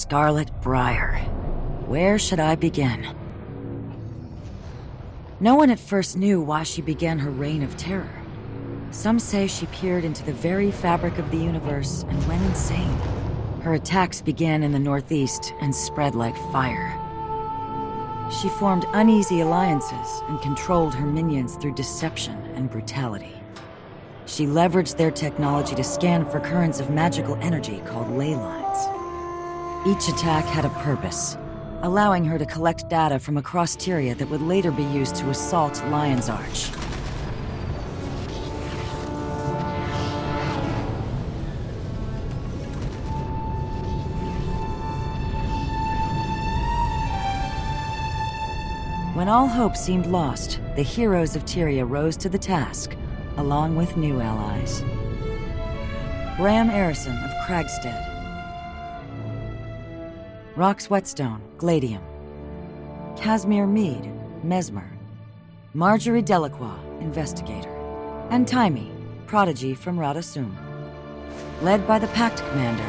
Scarlet Briar. Where should I begin? No one at first knew why she began her reign of terror. Some say she peered into the very fabric of the universe and went insane. Her attacks began in the northeast and spread like fire. She formed uneasy alliances and controlled her minions through deception and brutality. She leveraged their technology to scan for currents of magical energy called ley lines. Each attack had a purpose, allowing her to collect data from across Tyria that would later be used to assault Lion's Arch. When all hope seemed lost, the heroes of Tyria rose to the task, along with new allies. Bram Arison of Kragstead. Rox Whetstone, Gladium. Casimir Mead, Mesmer. Marjorie Delacroix, Investigator. And Taimi, Prodigy from Radasum. Led by the Pact Commander,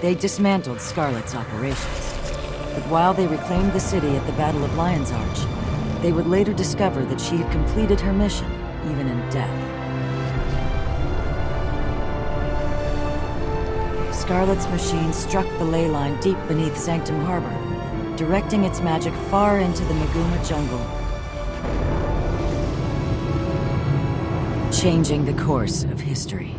they dismantled Scarlet's operations. But while they reclaimed the city at the Battle of Lion's Arch, they would later discover that she had completed her mission, even in death. Scarlet's machine struck the ley line deep beneath Sanctum Harbor, directing its magic far into the Maguma jungle, changing the course of history.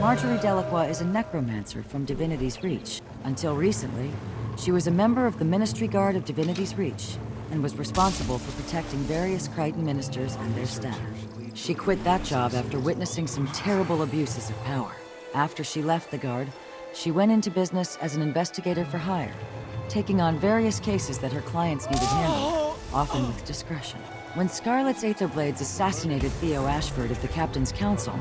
Marjorie Delacroix is a necromancer from Divinity's Reach. Until recently, she was a member of the Ministry Guard of Divinity's Reach and was responsible for protecting various Crichton ministers and their staff. She quit that job after witnessing some terrible abuses of power. After she left the Guard, she went into business as an investigator for hire, taking on various cases that her clients needed handled, often with discretion. When Scarlet's Aetherblades assassinated Theo Ashford of the Captain's Council,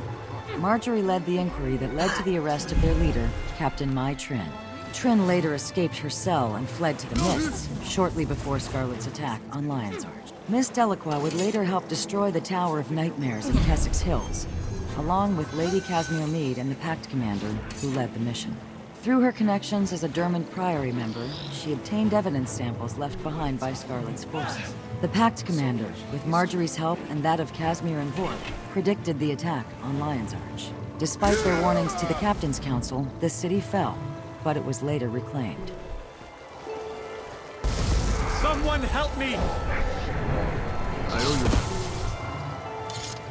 Marjorie led the inquiry that led to the arrest of their leader, Captain Mai Trin. Trin later escaped her cell and fled to the Mists, shortly before Scarlet's attack on Lion's Arch. Miss Delacroix would later help destroy the Tower of Nightmares in Kessex Hills, along with Lady Casimir Mead and the Pact Commander, who led the mission. Through her connections as a Dermont Priory member, she obtained evidence samples left behind by Scarlet's forces. The Pact Commander, with Marjorie's help and that of Casimir and Vorp, predicted the attack on Lion's Arch. Despite their warnings to the Captain's Council, the city fell, but it was later reclaimed. Someone help me! I owe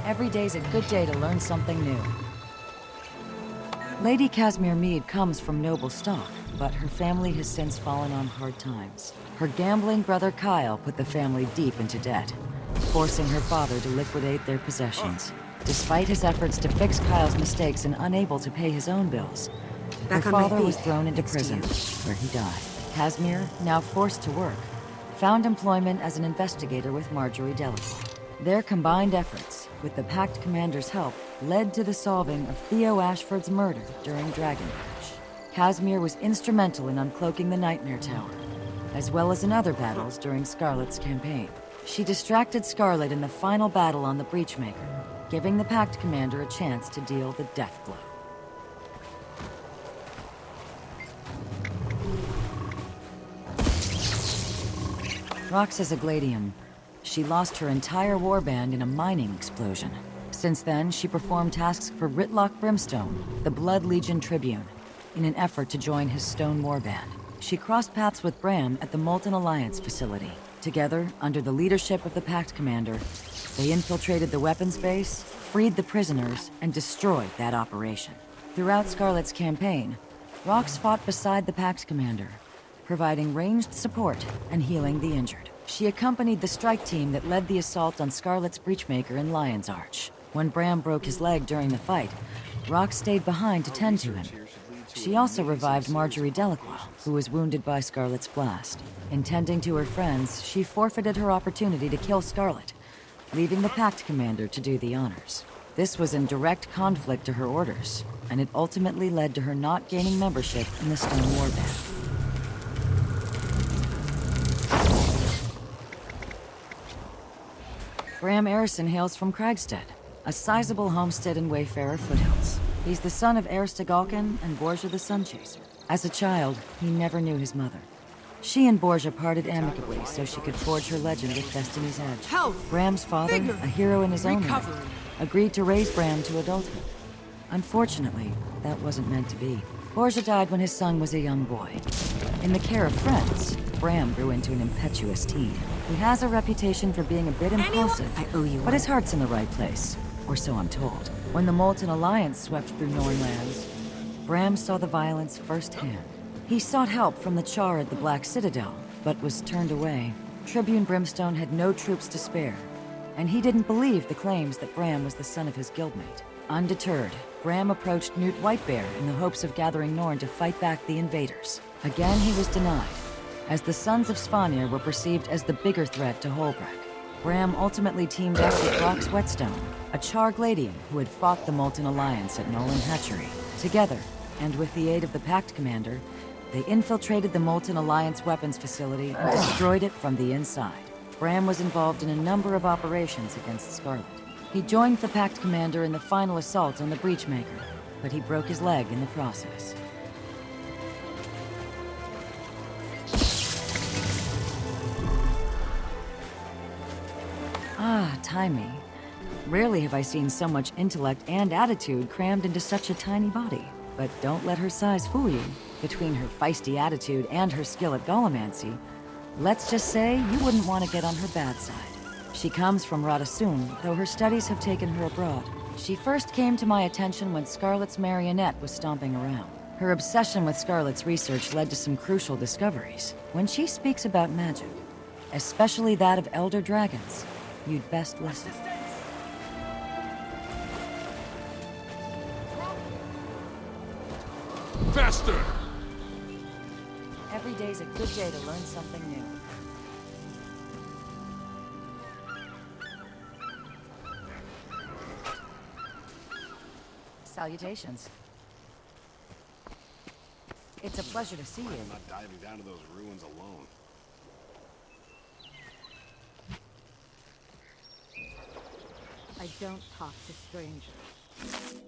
you. Every day's a good day to learn something new. Lady Casimir Mead comes from noble stock, but her family has since fallen on hard times. Her gambling brother Kyle put the family deep into debt, forcing her father to liquidate their possessions. Despite his efforts to fix Kyle's mistakes and unable to pay his own bills, her father was thrown into prison, where he died. Casimir, now forced to work, found employment as an investigator with Marjorie Delacroix. Their combined efforts, with the Pact Commander's help, led to the solving of Theo Ashford's murder during Dragon Age. Casimir was instrumental in uncloaking the Nightmare Tower, as well as in other battles during Scarlet's campaign. She distracted Scarlet in the final battle on the Breachmaker, giving the Pact Commander a chance to deal the death blow. Rox is a Gladium. She lost her entire warband in a mining explosion. Since then, she performed tasks for Ritlock Brimstone, the Blood Legion Tribune, in an effort to join his Stone warband. She crossed paths with Bram at the Molten Alliance facility. Together, under the leadership of the Pact Commander, they infiltrated the weapons base, freed the prisoners, and destroyed that operation. Throughout Scarlet's campaign, Rox fought beside the Pact Commander, providing ranged support and healing the injured. She accompanied the strike team that led the assault on Scarlet's Breachmaker in Lion's Arch. When Bram broke his leg during the fight, Rox stayed behind to tend to him. She also revived Marjorie Delacroix, who was wounded by Scarlet's blast. In tending to her friends, she forfeited her opportunity to kill Scarlet, leaving the Pact Commander to do the honors. This was in direct conflict to her orders, and it ultimately led to her not gaining membership in the Stone Warband. Bram Arison hails from Kragstead, a sizable homestead in Wayfarer foothills. He's the son of Ersta Galkin and Borgia the Sunchaser. As a child, he never knew his mother. She and Borgia parted amicably so she could forge her legend with Destiny's Edge. Health, Bram's father, vigor, a hero in his own right, recovery. agreed to raise Bram to adulthood. Unfortunately, that wasn't meant to be. Borgia died when his son was a young boy. In the care of friends, Bram grew into an impetuous teen. He has a reputation for being a bit impulsive, I owe you but one. his heart's in the right place, or so I'm told. When the Molten Alliance swept through Nornlands, Bram saw the violence firsthand. He sought help from the Char at the Black Citadel, but was turned away. Tribune Brimstone had no troops to spare, and he didn't believe the claims that Bram was the son of his guildmate. Undeterred, Bram approached Newt Whitebear in the hopes of gathering Norn to fight back the invaders. Again, he was denied, as the Sons of Svanir were perceived as the bigger threat to Holbrook. Bram ultimately teamed up with Rox Whetstone, a Char Gladian who had fought the Molten Alliance at Nolan Hatchery. Together, and with the aid of the Pact Commander, they infiltrated the Molten Alliance weapons facility and destroyed it from the inside. Bram was involved in a number of operations against Scarlet. He joined the Pact Commander in the final assault on the Breachmaker, but he broke his leg in the process. Ah, Timey. Rarely have I seen so much intellect and attitude crammed into such a tiny body. But don't let her size fool you. Between her feisty attitude and her skill at Golomancy, let's just say you wouldn't want to get on her bad side. She comes from Radassun, though her studies have taken her abroad. She first came to my attention when Scarlet's marionette was stomping around. Her obsession with Scarlet's research led to some crucial discoveries. When she speaks about magic, especially that of elder dragons, you'd best listen. Faster! Every day's a good day to learn something new. Salutations. It's a pleasure to see you. I'm not diving down to those ruins alone. I don't talk to strangers.